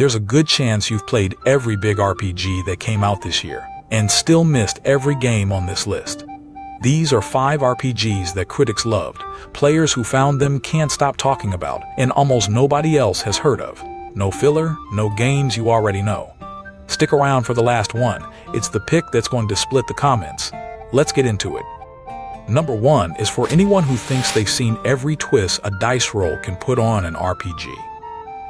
There's a good chance you've played every big RPG that came out this year, and still missed every game on this list. These are 5 RPGs that critics loved, players who found them can't stop talking about, and almost nobody else has heard of. No filler, no games you already know. Stick around for the last one. It's the pick that's going to split the comments. Let's get into it. Number 1 is for anyone who thinks they've seen every twist a dice roll can put on an RPG.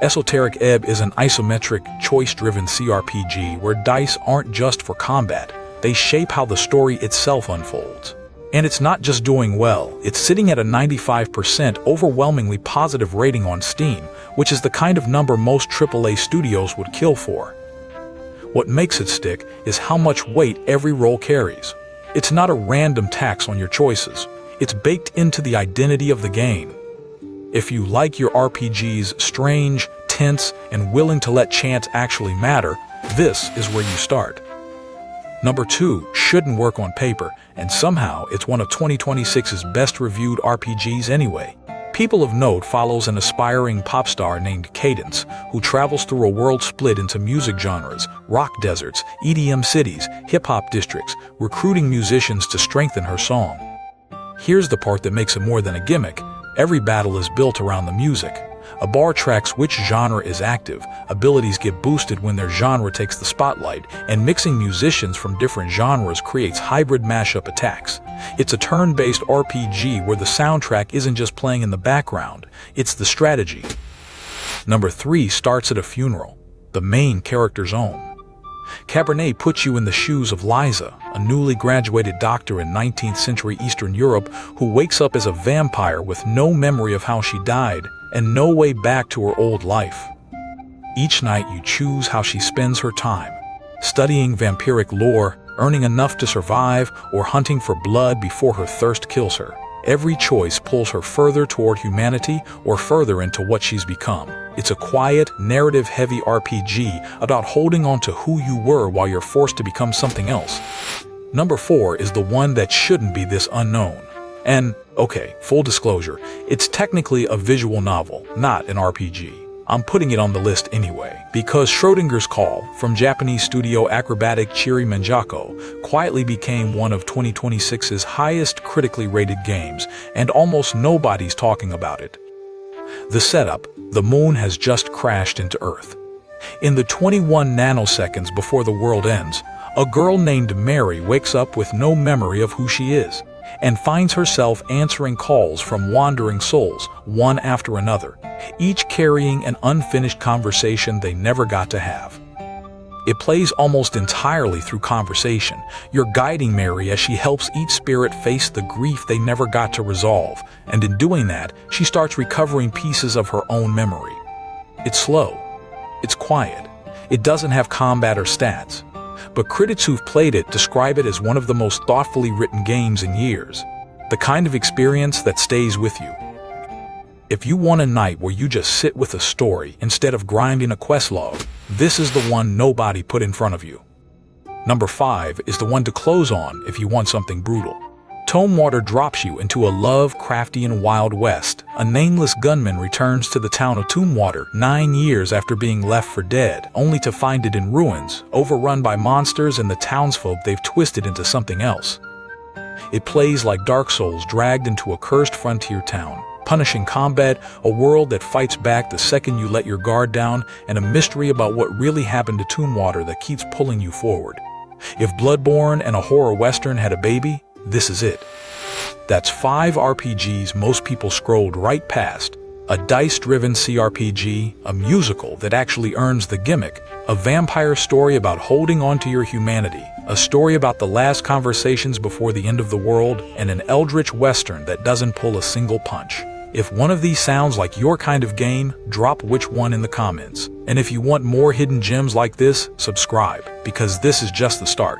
Esoteric Ebb is an isometric, choice-driven CRPG where dice aren't just for combat, they shape how the story itself unfolds. And it's not just doing well, it's sitting at a 95% overwhelmingly positive rating on Steam, which is the kind of number most AAA studios would kill for. What makes it stick is how much weight every roll carries. It's not a random tax on your choices, it's baked into the identity of the game. If you like your RPGs strange, tense, and willing to let chance actually matter, this is where you start. Number 2 shouldn't work on paper, and somehow it's one of 2026's best reviewed RPGs anyway. People of Note follows an aspiring pop star named Cadence, who travels through a world split into music genres, rock deserts, EDM cities, hip-hop districts, recruiting musicians to strengthen her song. Here's the part that makes it more than a gimmick. Every battle is built around the music. A bar tracks which genre is active, abilities get boosted when their genre takes the spotlight, and mixing musicians from different genres creates hybrid mashup attacks. It's a turn-based RPG where the soundtrack isn't just playing in the background, it's the strategy. Number 3 starts at a funeral, the main character's own. Cabernet puts you in the shoes of Liza, a newly graduated doctor in 19th century Eastern Europe who wakes up as a vampire with no memory of how she died and no way back to her old life. Each night you choose how she spends her time, studying vampiric lore, earning enough to survive, or hunting for blood before her thirst kills her. Every choice pulls her further toward humanity or further into what she's become. It's a quiet, narrative-heavy RPG about holding on to who you were while you're forced to become something else. Number 4 is the one that shouldn't be this unknown. And, okay, full disclosure, it's technically a visual novel, not an RPG. I'm putting it on the list anyway, because Schrodinger's Call, from Japanese studio Acrobatic Chiri Manjako, quietly became one of 2026's highest critically rated games, and almost nobody's talking about it. The setup: the moon has just crashed into Earth. In the 21 nanoseconds before the world ends, a girl named Mary wakes up with no memory of who she is, and finds herself answering calls from wandering souls, one after another, each carrying an unfinished conversation they never got to have. It plays almost entirely through conversation. You're guiding Mary as she helps each spirit face the grief they never got to resolve, and in doing that, she starts recovering pieces of her own memory. It's slow. It's quiet. It doesn't have combat or stats. But critics who've played it describe it as one of the most thoughtfully written games in years. The kind of experience that stays with you. If you want a night where you just sit with a story instead of grinding a quest log, this is the one nobody put in front of you. Number 5 is the one to close on if you want something brutal. Tomewater drops you into a Lovecraftian Wild West. A nameless gunman returns to the town of Tomewater 9 years after being left for dead, only to find it in ruins, overrun by monsters and the townsfolk they've twisted into something else. It plays like Dark Souls dragged into a cursed frontier town. Punishing combat, a world that fights back the second you let your guard down, and a mystery about what really happened to Tomewater that keeps pulling you forward. If Bloodborne and a horror western had a baby, this is it. That's 5 RPGs most people scrolled right past. A dice-driven CRPG, a musical that actually earns the gimmick, a vampire story about holding on to your humanity, a story about the last conversations before the end of the world, and an eldritch western that doesn't pull a single punch. If one of these sounds like your kind of game, drop which one in the comments. And if you want more hidden gems like this, subscribe, because this is just the start.